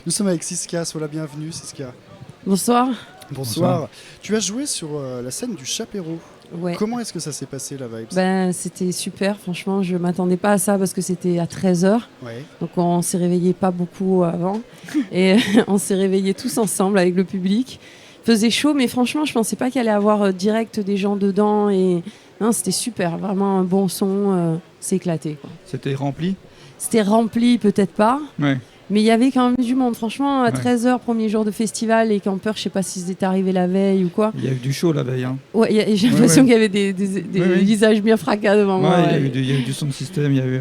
Nous sommes avec Siska, sois la bienvenue Siska. Bonsoir. Bonsoir. Tu as joué sur la scène du Chapéro. Ouais. Comment est-ce que ça s'est passé la vibe? C'était super, franchement, je m'attendais pas à ça parce que c'était à 13h. Ouais. Donc on s'est réveillés pas beaucoup avant. Et on s'est réveillés tous ensemble avec le public. Il faisait chaud, mais franchement, je pensais pas qu'il allait y avoir direct des gens dedans. Et non, c'était super, vraiment un bon son, c'est éclaté, quoi. C'était rempli? C'était rempli, peut-être pas. Ouais. Mais il y avait quand même du monde, franchement, à Ouais. 13h, premier jour de festival, et Campeurs, je sais pas s'ils étaient arrivés la veille ou quoi. Il y a eu du show la veille. Hein. Ouais, j'ai l'impression qu'il y avait des Oui. visages bien fracas devant moi. Il y a eu du son de système, il y a eu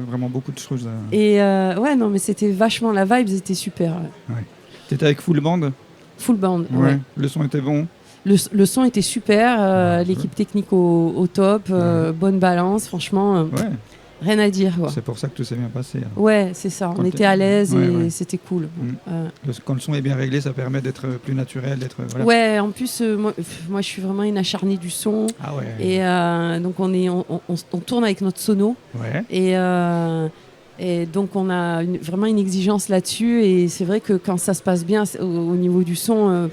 vraiment beaucoup de choses. Et ouais, non, mais c'était vachement, la vibe, c'était super. Ouais. T'étais avec full band? Full band, ouais. Le son était bon? Le son était super, l'équipe technique au top, bonne balance, franchement, rien à dire. Quoi. C'est pour ça que tout s'est bien passé. Hein. Ouais, c'est ça, on était à l'aise et c'était cool. Quand le son est bien réglé, ça permet d'être plus naturel, d'être... Voilà. Ouais, en plus, moi je suis vraiment une acharnée du son. Ah ouais. Et donc on tourne avec notre sono. Ouais. Et donc on a vraiment une exigence là-dessus. Et c'est vrai que quand ça se passe bien au niveau du son,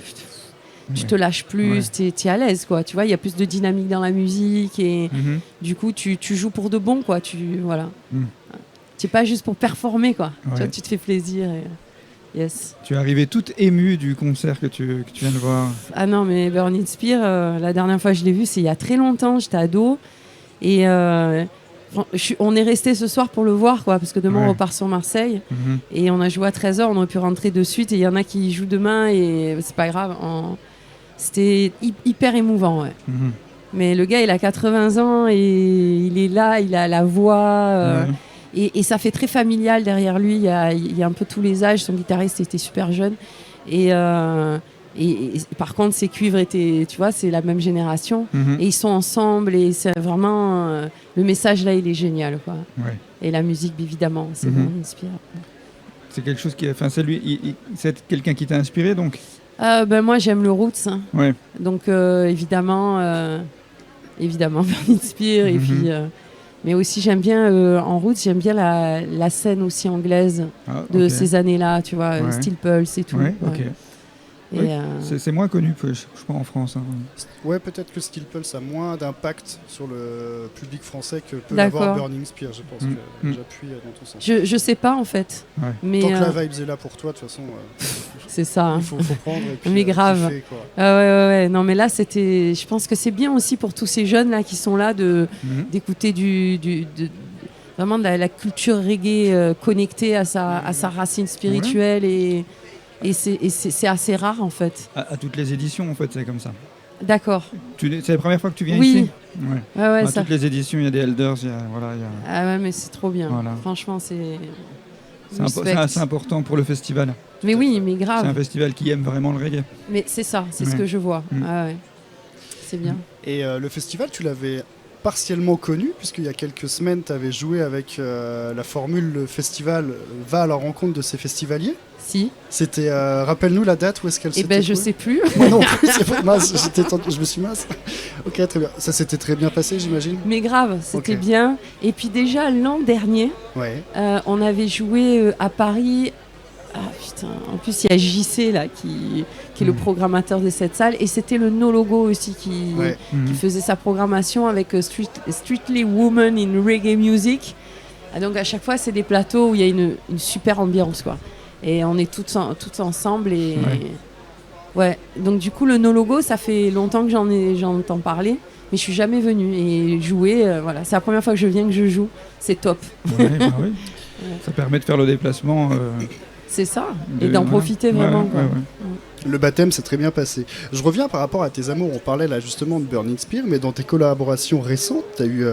tu te lâches plus, t'es à l'aise, quoi. Tu vois, il y a plus de dynamique dans la musique et du coup tu joues pour de bon, quoi. Voilà. Tu es pas juste pour performer, quoi. Tu vois, tu te fais plaisir. Yes. Tu es arrivé toute émue du concert que tu viens de voir. Ah non, mais Burning Spear, la dernière fois que je l'ai vu, c'est il y a très longtemps. J'étais ado et on est resté ce soir pour le voir, quoi, parce que demain on repart sur Marseille et on a joué à 13h, on aurait pu rentrer de suite et il y en a qui jouent demain et c'est pas grave. C'était hyper émouvant, ouais. Mais le gars, il a 80 ans et il est là, il a la voix et ça fait très familial derrière lui. Il y a un peu tous les âges. Son guitariste était super jeune et par contre, ses cuivres étaient, tu vois, c'est la même génération et ils sont ensemble et c'est vraiment le message là, il est génial, quoi. Et la musique, évidemment, c'est vraiment inspirant. C'est quelque chose qui, c'est quelqu'un qui t'a inspiré, donc. Moi j'aime le roots, hein. Donc évidemment Burning Spear et puis mais aussi j'aime bien en roots, j'aime bien la scène aussi anglaise de ces années-là, tu vois, Steel Pulse et tout. C'est moins connu, je crois, en France. Hein. Ouais, peut-être que Steel Pulse a moins d'impact sur le public français que peut avoir Burning Spear. Je pense que j'appuie dans ton sens. Je sais pas, en fait. Mais tant que la vibe est là pour toi, de toute façon, c'est ça. Hein. Il faut prendre et puis mais grave. kiffer, quoi. Ouais. Non, mais là, je pense que c'est bien aussi pour tous ces jeunes là qui sont là d'écouter vraiment de la culture reggae connectée à sa racine spirituelle et c'est assez rare, en fait. À toutes les éditions, en fait, c'est comme ça. D'accord. C'est la première fois que tu viens ici? Oui. À toutes les éditions, il y a des Elders. Ah ouais, mais c'est trop bien. Voilà. Franchement, c'est assez important pour le festival. Mais oui, mais grave. C'est un festival qui aime vraiment le reggae. Mais c'est ça, c'est ce que je vois. Ah ouais. C'est bien. Et le festival, tu l'avais partiellement connu, puisqu'il y a quelques semaines, tu avais joué avec la formule le festival va à la rencontre de ses festivaliers. Si. C'était, rappelle-nous la date, où est-ce qu'elle s'était je sais plus. Moi non plus, c'est pas mince, je me suis mince. Ok, très bien. Ça s'était très bien passé, j'imagine. Mais grave, c'était bien. Et puis déjà, l'an dernier, on avait joué à Paris. Ah putain, en plus il y a JC là qui est le programmateur de cette salle et c'était le No Logo aussi qui faisait sa programmation avec Strictly Women in Reggae Music. Et donc à chaque fois c'est des plateaux où il y a une super ambiance, quoi. Et on est toutes ensemble et donc du coup le No Logo, ça fait longtemps que j'en entends parler, mais je suis jamais venue et jouer, voilà, c'est la première fois que je viens que je joue, c'est top. Ça permet de faire le déplacement. C'est ça, et d'en profiter vraiment. Le baptême s'est très bien passé. Je reviens par rapport à tes amours. On parlait là justement de Burning Spear, mais dans tes collaborations récentes, tu as eu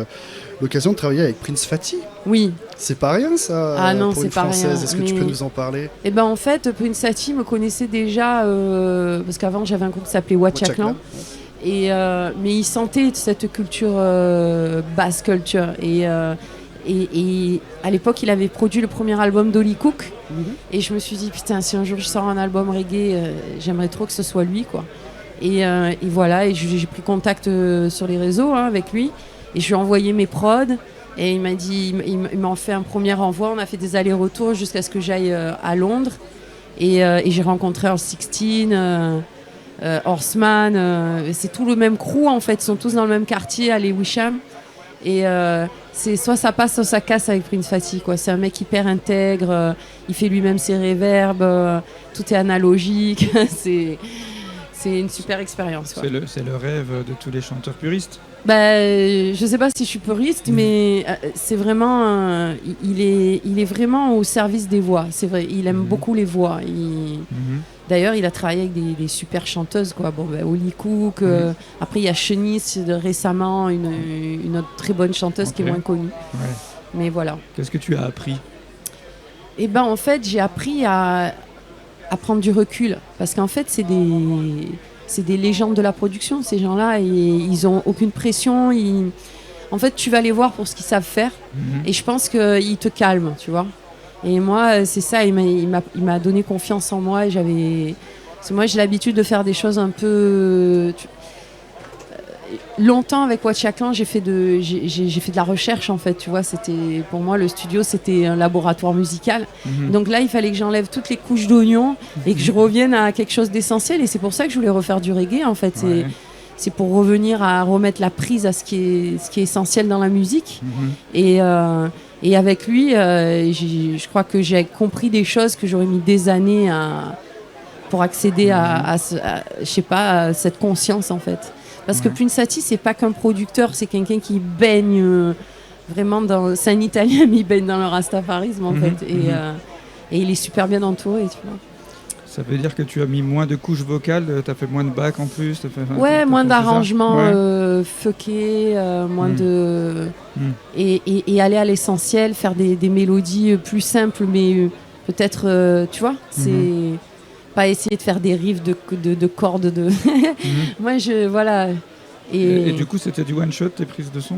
l'occasion de travailler avec Prince Fatty. Oui. C'est pas rien, ça, ah non, pour une pas Française. Rien. Est-ce que tu peux nous en parler? Eh ben, en fait, Prince Fatty me connaissait déjà, parce qu'avant j'avais un groupe qui s'appelait Watchaklan. Mais il sentait cette culture bass culture. Et à l'époque, il avait produit le premier album d'Holly Cook. Et je me suis dit, putain, si un jour je sors un album reggae, j'aimerais trop que ce soit lui, quoi. Et voilà, et j'ai pris contact sur les réseaux avec lui. Et je lui ai envoyé mes prods. Et il m'a dit, il m'a fait un premier envoi. On a fait des allers-retours jusqu'à ce que j'aille à Londres. Et j'ai rencontré Earl 16, Horseman. C'est tout le même crew en fait. Ils sont tous dans le même quartier à Lewisham. Et c'est soit ça passe, soit ça casse avec Prince Fatty, quoi. C'est un mec hyper intègre. Il fait lui-même ses reverbs. Tout est analogique. c'est une super expérience, quoi. C'est le rêve de tous les chanteurs puristes. Je sais pas si je suis puriste, mais c'est vraiment, il est vraiment au service des voix. C'est vrai, il aime beaucoup les voix. D'ailleurs, il a travaillé avec des super chanteuses, quoi. Bon, Holly Cook. Après, il y a Shanice récemment, une autre très bonne chanteuse qui est moins connue. Ouais. Mais voilà. Qu'est-ce que tu as appris ? Eh ben, en fait, j'ai appris à prendre du recul, parce qu'en fait, c'est des légendes de la production, ces gens-là, et ils ont aucune pression. En fait, tu vas les voir pour ce qu'ils savent faire, et je pense qu'ils te calment, tu vois. Et moi, c'est ça, il m'a donné confiance en moi, et parce que moi, j'ai l'habitude de faire des choses un peu... Longtemps avec Watcha Clan, j'ai fait de la recherche, en fait, tu vois. Pour moi, le studio, c'était un laboratoire musical. Donc là, il fallait que j'enlève toutes les couches d'oignons et que je revienne à quelque chose d'essentiel. Et c'est pour ça que je voulais refaire du reggae, en fait. C'est pour revenir à remettre la prise à ce qui est essentiel dans la musique. Et avec lui, je crois que j'ai compris des choses que j'aurais mis des années pour accéder à cette conscience, en fait. Parce que Prince Fatty, c'est pas qu'un producteur, c'est quelqu'un qui baigne vraiment dans... C'est un Italien, mais il baigne dans le rastafarisme, en fait. Et il est super bien entouré, tu vois. Ça veut dire que tu as mis moins de couches vocales, tu as fait moins de bacs en plus, moins d'arrangements fuckés, moins de... Et aller à l'essentiel, faire des mélodies plus simples, mais peut-être, tu vois, c'est... Pas essayer de faire des riffs de cordes de... Moi, voilà. Et du coup, c'était du one-shot, tes prises de son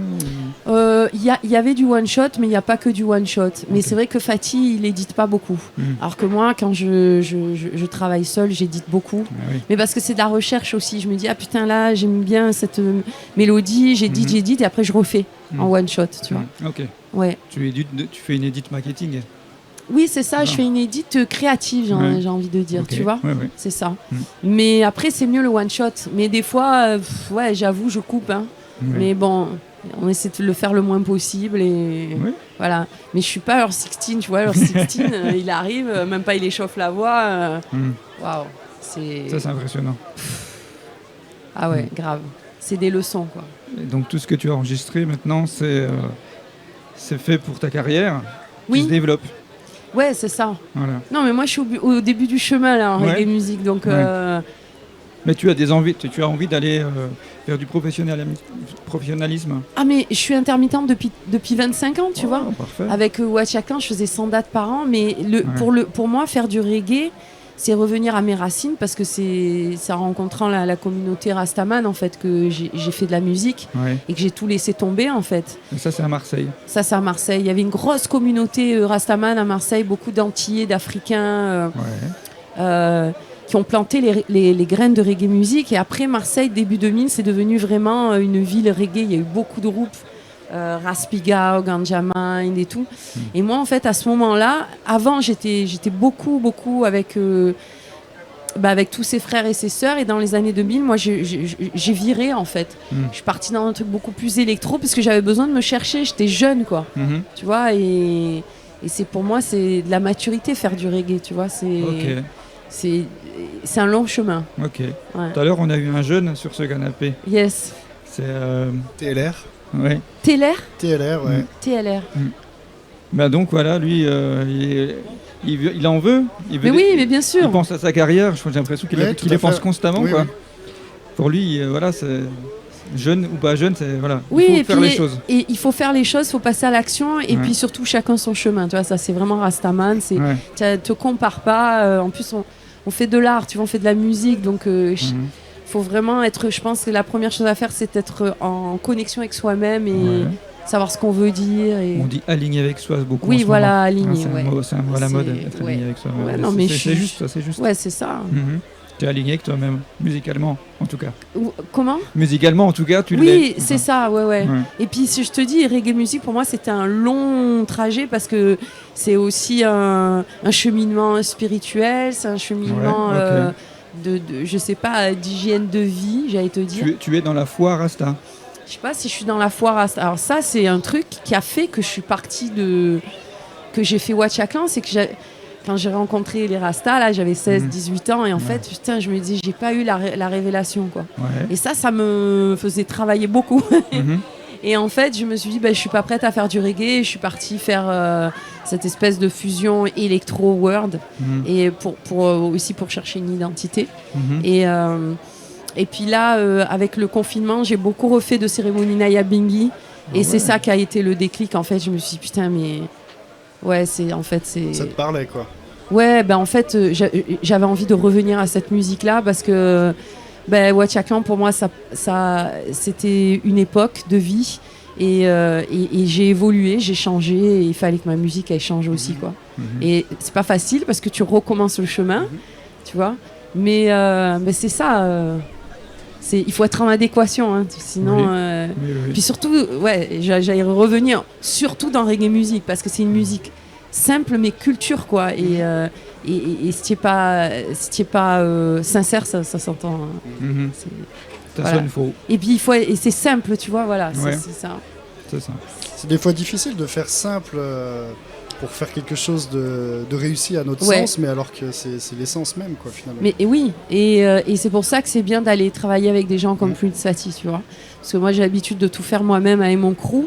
y avait du one-shot, mais il n'y a pas que du one-shot. Mais c'est vrai que Fatty, il n'édite pas beaucoup. Alors que moi, quand je travaille seule, j'édite beaucoup. Mais parce que c'est de la recherche aussi. Je me dis, ah putain, là, j'aime bien cette mélodie, j'édite, et après, je refais en one-shot, tu vois. Ok. Ouais. Tu fais une edit marketing. Oui, c'est ça, je fais une édite créative, j'ai envie de dire, tu vois, c'est ça. Mais après, c'est mieux le one-shot. Mais des fois, j'avoue, je coupe. Mais bon, on essaie de le faire le moins possible. Et voilà. Mais je suis pas Earl 16, tu vois, Earl 16, il arrive, même pas il échauffe la voix. Waouh, ça, c'est impressionnant. Ah ouais, grave. C'est des leçons, quoi. Et donc, tout ce que tu as enregistré maintenant, c'est fait pour ta carrière qui se développe. Ouais, c'est ça. Voilà. Non, mais moi, je suis au début du chemin, là, en reggae musique, donc... Mais tu as envie d'aller vers du professionnalisme. Ah, mais je suis intermittente depuis 25 ans, tu vois. Parfait. Avec Watcha Clan, je faisais 100 dates par an, mais pour moi, faire du reggae, c'est revenir à mes racines, parce que c'est en rencontrant la communauté Rastaman, en fait, que j'ai fait de la musique et que j'ai tout laissé tomber, en fait. Et ça, c'est à Marseille. Ça, c'est à Marseille. Il y avait une grosse communauté Rastaman à Marseille, beaucoup d'Antillais, d'Africains qui ont planté les graines de reggae musique. Et après, Marseille, début 2000, c'est devenu vraiment une ville reggae. Il y a eu beaucoup de groupes. Raspiga, Ganja Mind et tout. Et moi, en fait, à ce moment-là, avant, j'étais beaucoup avec tous ses frères et ses sœurs. Et dans les années 2000, moi, j'ai viré, en fait. Je suis partie dans un truc beaucoup plus électro parce que j'avais besoin de me chercher. J'étais jeune, quoi. Tu vois, et c'est pour moi, c'est de la maturité, faire du reggae, tu vois. C'est un long chemin. Ok. Tout à l'heure, on a eu un jeune sur ce canapé. Yes. C'est TLR. Ouais. TLR, ouais. TLR. Bah donc voilà, lui, il en veut. Mais bien sûr. Il pense à sa carrière. J'ai l'impression qu'il y pense constamment. Quoi. Pour lui, voilà, c'est jeune ou pas jeune, c'est voilà. Il faut faire les choses. Et il faut faire les choses, il faut passer à l'action. Et puis surtout, chacun son chemin. Tu vois, ça, c'est vraiment Rastaman. Te compare pas. En plus, on fait de l'art. Tu vois, on fait de la musique, donc. Faut vraiment être, je pense que la première chose à faire, c'est être en connexion avec soi-même et savoir ce qu'on veut dire. On dit aligné avec soi beaucoup. Oui, voilà, aligné. C'est un mot à la mode, être aligné avec soi. Ouais, non, mais c'est juste. Ouais, c'est ça. Tu es aligné avec toi-même, musicalement, en tout cas. Comment ? Musicalement, en tout cas, tu l'es. Oui, c'est ça, ouais. Et puis, si je te dis, reggae music, pour moi, c'était un long trajet parce que c'est aussi un cheminement spirituel, c'est un cheminement je sais pas, d'hygiène de vie, j'allais te dire. Tu es dans la foi Rasta. Je sais pas si je suis dans la foi Rasta. Alors ça, c'est un truc qui a fait que je suis partie que j'ai fait Ouachaklan, c'est que quand j'ai rencontré les Rastas, là, j'avais 16-18 ans, et en fait, putain, je me dis, j'ai pas eu la révélation, quoi. Ouais. Et ça me faisait travailler beaucoup. Et en fait, je me suis dit, je suis pas prête à faire du reggae, je suis partie faire cette espèce de fusion électro-world, et aussi pour chercher une identité. Et puis là, avec le confinement, j'ai beaucoup refait de cérémonies Naya Bingi, et c'est ça qui a été le déclic, en fait. Je me suis dit, putain, mais... Ouais, ça te parlait, quoi. Ouais, en fait, j'avais envie de revenir à cette musique-là parce que Ouachaklan, pour moi, ça, c'était une époque de vie et j'ai évolué, j'ai changé et il fallait que ma musique elle change aussi, quoi. Et c'est pas facile parce que tu recommences le chemin, tu vois. Mais c'est ça. Il faut être en adéquation, hein, sinon. Oui. Puis surtout, j'allais revenir surtout dans reggae music parce que c'est une musique simple mais culture, quoi. Et si tu n'es pas sincère, ça s'entend. Ça sonne faux. Et puis et c'est simple, tu vois, voilà. C'est ça. C'est ça. C'est des fois difficile de faire simple. Pour faire quelque chose de réussi à notre sens, mais alors que c'est l'essence même, quoi, finalement. Mais oui, et c'est pour ça que c'est bien d'aller travailler avec des gens comme Prince Fatty, tu vois. Parce que moi, j'ai l'habitude de tout faire moi-même avec mon crew.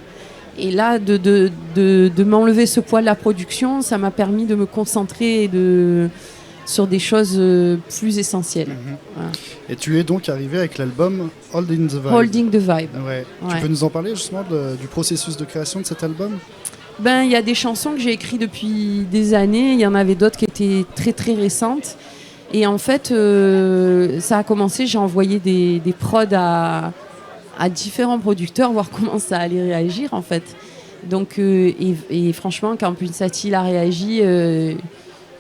Et là, de m'enlever ce poids de la production, ça m'a permis de me concentrer sur des choses plus essentielles. Voilà. Et tu es donc arrivé avec l'album Holding the Vibe. Holding the Vibe. Ouais. Tu peux nous en parler, justement, du processus de création de cet album ? Il y a des chansons que j'ai écrites depuis des années, il y en avait d'autres qui étaient très très récentes. Et en fait, ça a commencé, j'ai envoyé des prods à différents producteurs, voir comment ça allait réagir, en fait. Donc, et franchement, quand Punsati a réagi, je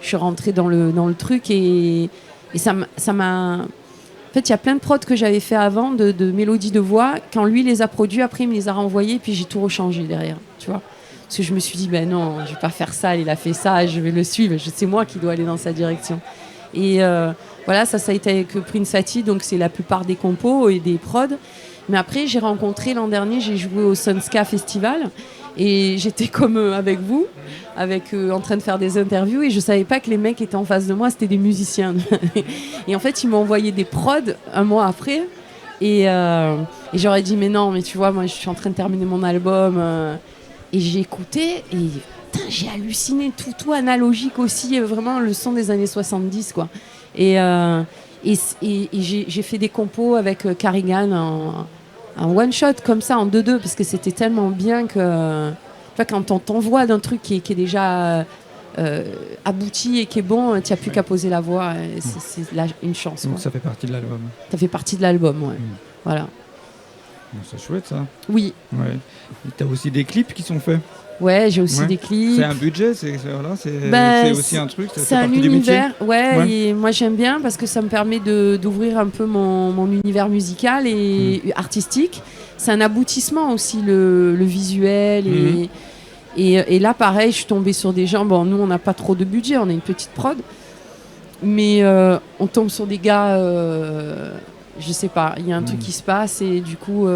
suis rentrée dans le truc et ça m'a... En fait, il y a plein de prods que j'avais fait avant, de mélodies de voix. Quand lui les a produits, après il me les a renvoyés, puis j'ai tout rechangé derrière, tu vois. Parce que je me suis dit, non, je vais pas faire ça, il a fait ça, je vais le suivre, c'est moi qui dois aller dans sa direction. Et voilà, ça a été avec Prince Fatty, donc c'est la plupart des compos et des prods. Mais après, j'ai rencontré l'an dernier, j'ai joué au Sunska Festival, et j'étais comme avec vous, en train de faire des interviews, et je savais pas que les mecs qui étaient en face de moi, c'était des musiciens. Et en fait, ils m'ont envoyé des prods un mois après, et j'aurais dit, mais non, mais tu vois, moi je suis en train de terminer mon album... Et j'ai écouté et putain, j'ai halluciné, tout analogique aussi, vraiment le son des années 70, quoi. Et j'ai fait des compos avec Carrigan en one shot comme ça, en 2-2, parce que c'était tellement bien que quand on t'envoie d'un truc qui est déjà abouti et qui est bon, tu n'as plus qu'à poser la voix, c'est une chance. Donc quoi. ça fait partie de l'album. Ça fait partie de l'album, ouais. Voilà. C'est chouette, ça. Oui. Ouais. Tu as aussi des clips qui sont faits. Ouais, j'ai aussi des clips. C'est un budget, c'est aussi un truc. C'est un univers, et moi j'aime bien parce que ça me permet d'ouvrir un peu mon univers musical et artistique. C'est un aboutissement aussi, le visuel. Et là, pareil, je suis tombée sur des gens. Bon, nous, on n'a pas trop de budget, on a une petite prod. Mais on tombe sur des gars... je sais pas, il y a un truc qui se passe et du coup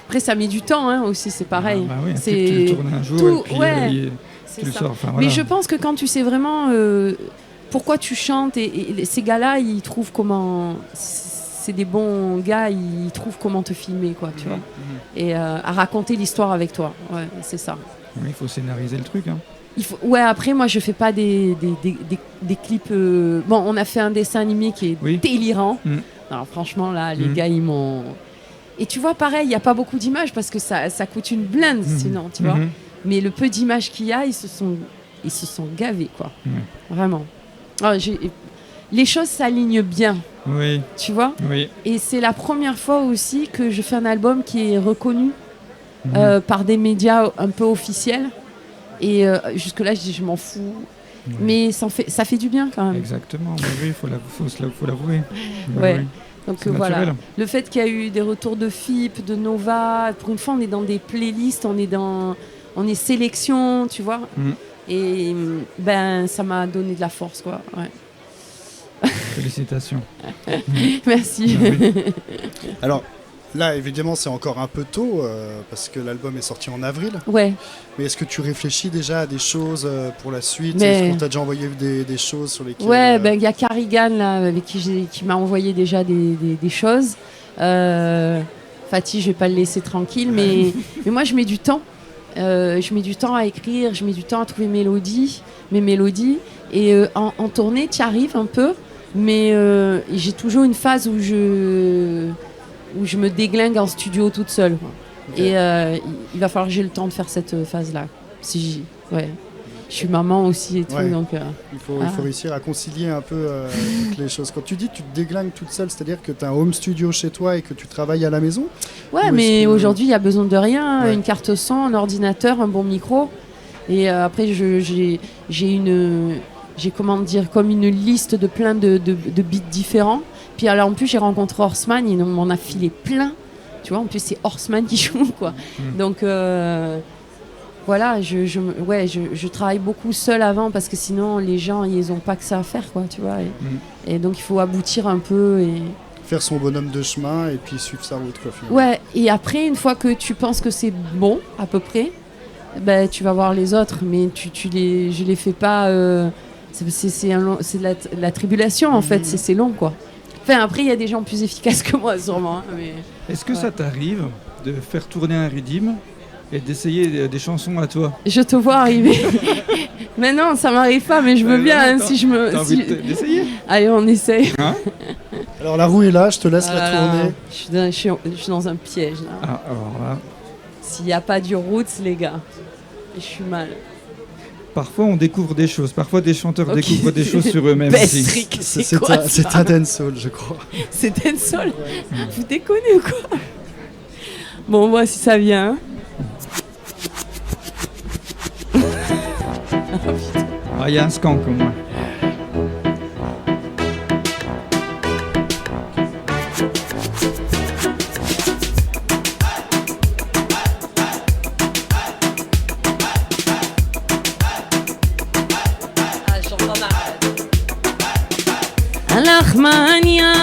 après ça met du temps aussi, c'est pareil. Ah, bah oui, c'est tu le tournes un jour et puis tu le sors. Enfin, voilà. Mais je pense que quand tu sais vraiment pourquoi tu chantes et ces gars-là, ils trouvent comment, c'est des bons gars, ils trouvent comment te filmer, quoi, tu vois, et à raconter l'histoire avec toi. Ouais, c'est ça. Oui, il faut scénariser le truc. Hein. Après moi je fais pas des clips. Bon, on a fait un dessin animé qui est délirant. Alors franchement là, les gars ils m'ont... Et tu vois pareil, il n'y a pas beaucoup d'images parce que ça coûte une blinde sinon, tu vois. Mais le peu d'images qu'il y a, ils se sont gavés, quoi. Vraiment. Alors, les choses s'alignent bien. Oui. Tu vois. Oui. Et c'est la première fois aussi que je fais un album qui est reconnu par des médias un peu officiels. Et jusque-là, je dis, je m'en fous. Mais ça fait du bien quand même. Exactement, oui, il faut l'avouer. Ouais. Oui. Donc voilà, le fait qu'il y a eu des retours de FIP, de Nova, pour une fois on est dans des playlists, on est sélection, tu vois. Et ça m'a donné de la force, quoi. Ouais. Félicitations. Merci. Oui. Alors, là, évidemment, c'est encore un peu tôt, parce que l'album est sorti en avril. Ouais. Mais est-ce que tu réfléchis déjà à des choses pour la suite ? Est-ce qu'on t'a déjà envoyé des choses sur lesquelles... Ouais, y a Carrigan, là, avec qui m'a envoyé déjà des choses. Fatih, je vais pas le laisser tranquille, mais moi, je mets du temps. Je mets du temps à écrire, je mets du temps à trouver mes mélodies. Et en tournée, tu y arrives un peu, mais j'ai toujours une phase où je me déglingue en studio toute seule. Okay. Et il va falloir que j'ai le temps de faire cette phase-là. Je suis maman aussi et tout. Ouais. Donc, il faut réussir à concilier un peu toutes les choses. Quand tu dis que tu te déglingues toute seule, c'est-à-dire que tu as un home studio chez toi et que tu travailles à la maison ? Ouais, mais aujourd'hui, il n'y a besoin de rien. Ouais. Une carte son, un ordinateur, un bon micro. Et après, j'ai comme une liste de plein de beats différents. Puis alors, en plus, j'ai rencontré Horseman, il m'en a filé plein. Tu vois, en plus, c'est Horseman qui joue, quoi. Donc... voilà, je travaille beaucoup seule avant parce que sinon les gens ils n'ont pas que ça à faire, quoi, tu vois. Et donc il faut aboutir un peu et faire son bonhomme de chemin et puis suivre sa route, quoi. Finalement. Ouais, et après une fois que tu penses que c'est bon à peu près, tu vas voir les autres, mais je les fais pas. C'est de la tribulation en fait, c'est long, quoi. Enfin après il y a des gens plus efficaces que moi sûrement. Hein, mais... Est-ce que ça t'arrive de faire tourner un rythme et d'essayer des chansons à toi? Je te vois arriver. Mais non, ça m'arrive pas, mais je veux bien. T'as envie d'essayer? Allez, on essaye. Hein? Alors la roue est là, je te laisse la tourner. Je suis dans un piège là. Ah, alors là. S'il n'y a pas du roots, les gars, je suis mal. Parfois on découvre des choses, parfois des chanteurs découvrent des choses sur eux-mêmes. Bestrick, c'est quoi ça? C'est un dancehall, je crois. C'est dancehall? Vous déconnez ou quoi? Bon, moi si ça vient. Ah, il y a un skank au moins. Ah, j'entends mal. Al-Ahmania,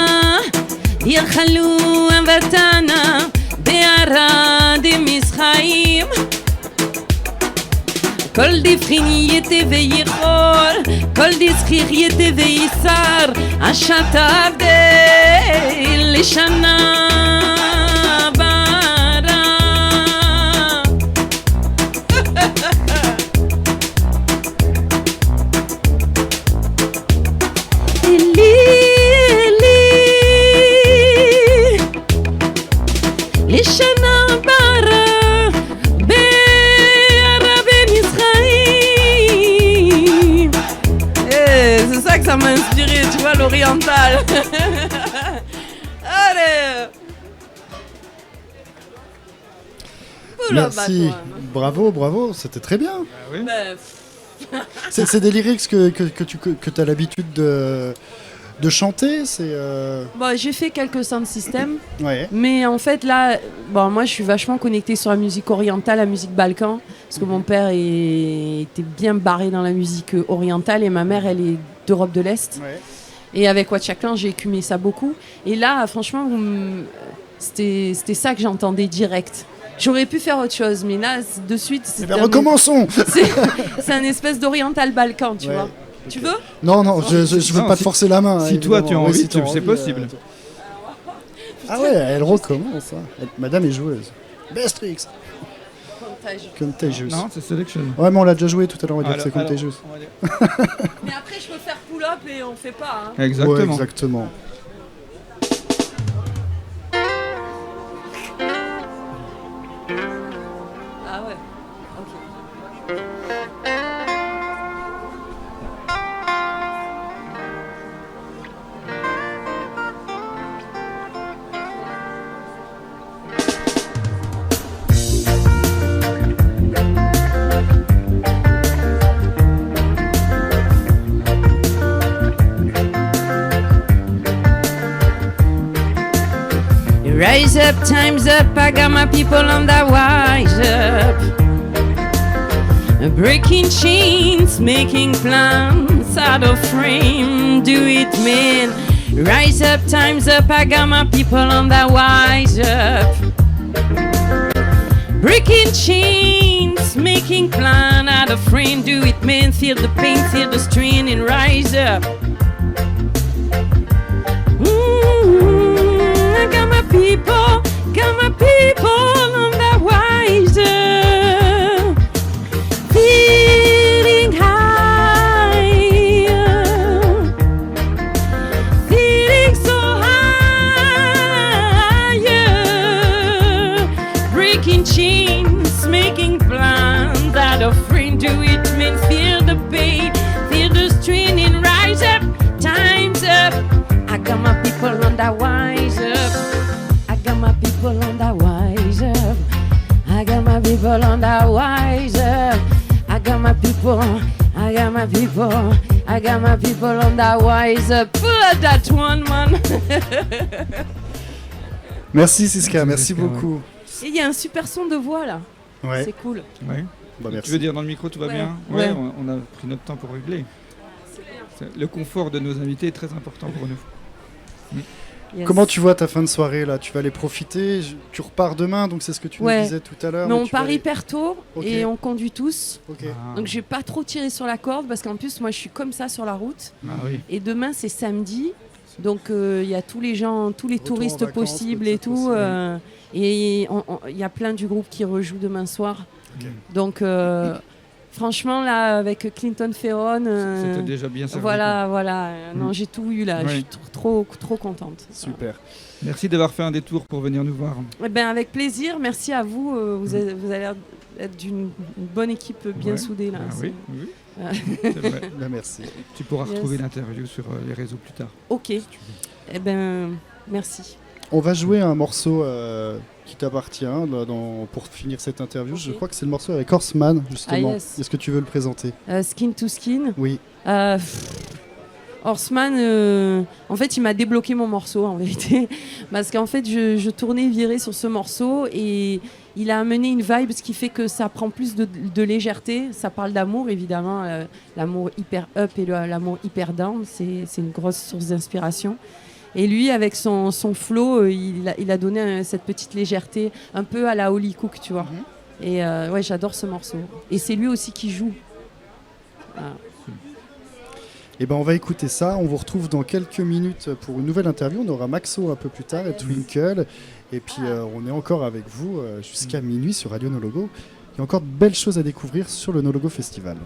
يرخلوا وطنا بأراضي مسخايم كل دي فخينيتي في خور كل دي سخيخيتي في صار عالشطاب دي اللي شنا بارا اللي شنا بارا c'est ça que ça m'a inspiré, tu vois, l'oriental. Allez. Merci, bravo, c'était très bien. Ah oui. C'est des lyrics que tu as l'habitude de chanter, c'est Bon, j'ai fait quelques sound systems, ouais. Mais en fait là, moi je suis vachement connectée sur la musique orientale, la musique balkan, parce que mon père était bien barré dans la musique orientale et ma mère elle est d'Europe de l'Est. Ouais. Et avec Watchaklan j'ai écumé ça beaucoup. Et là franchement c'était ça que j'entendais direct. J'aurais pu faire autre chose, mais là de suite recommençons. C'est un espèce d'oriental balkan, tu vois. Tu veux? Non, je veux pas te forcer la main. Si toi tu as envie, c'est possible. Ah ouais, elle recommence. Hein. Madame est joueuse. Bestrix. Contagious. Non, c'est Selection. Ouais, mais on l'a déjà joué tout à l'heure, on va dire que c'est Contagious. Mais après, je peux faire pull-up et on fait pas. Hein. Exactement. Ouais, exactement. Ah ouais, ok. Rise up, time's up, I got my people on the wise up. Breaking chains, making plans out of frame, do it man. Rise up, time's up, I got my people on the wise up. Breaking chains, making plan out of frame, do it man. Feel the pain, feel the strain and rise up. I got my people on the wise up. Feeling high, feeling so high, breaking chains, making plans out of frame, do it man. Feel the pain, feel the strain and rise up, time's up. I got my people on the wise up. I got my people on the wise up. I got my people on the wise up. I got my people, I got my people, I got my people on the wise up. Pull out that one, man. Merci Siska, merci beaucoup. Et il y a un super son de voix là. Ouais. C'est cool. Ouais. Bah, merci. Tu veux dire dans le micro, tout va bien? Ouais. On a pris notre temps pour régler. Le confort de nos invités est très important pour nous. Yes. Comment tu vois ta fin de soirée là? Tu vas aller profiter? Tu repars demain, donc c'est ce que tu nous disais tout à l'heure. Mais on part hyper tôt et on conduit tous. Okay. Donc je vais pas trop tirer sur la corde parce qu'en plus moi je suis comme ça sur la route. Ah, oui. Et demain c'est samedi. Donc il y a tous les gens, tous les Retour touristes en vacances, possibles et tout. Et il y a plein du groupe qui rejoue demain soir. Okay. Donc franchement là avec Clinton Ferron, c'était déjà bien servi. Voilà. Non, j'ai tout eu là. Je suis trop contente. Super. Merci d'avoir fait un détour pour venir nous voir. Eh ben avec plaisir. Merci à vous. Vous avez l'air d'être d'une bonne équipe bien soudée là. Ah, oui. C'est vrai. Ben, merci. Tu pourras retrouver l'interview sur les réseaux plus tard. Ok. Si tu veux. Eh ben merci. On va jouer un morceau qui t'appartient pour finir cette interview. Okay. Je crois que c'est le morceau avec Horseman, justement. Ah, yes. Est-ce que tu veux le présenter? Skin to Skin. Oui. Horseman, en fait, il m'a débloqué mon morceau, en vérité. Parce qu'en fait, je tournais viré sur ce morceau et il a amené une vibe, ce qui fait que ça prend plus de légèreté. Ça parle d'amour, évidemment. L'amour hyper up et l'amour hyper down, c'est une grosse source d'inspiration. Et lui, avec son flow, il a donné cette petite légèreté, un peu à la Holly Cook, tu vois. Et j'adore ce morceau. Et c'est lui aussi qui joue. Voilà. Et ben on va écouter ça. On vous retrouve dans quelques minutes pour une nouvelle interview. On aura Maxo un peu plus tard et Twinkle. Et puis on est encore avec vous jusqu'à minuit sur Radio No Logo. Il y a encore de belles choses à découvrir sur le No Logo Festival.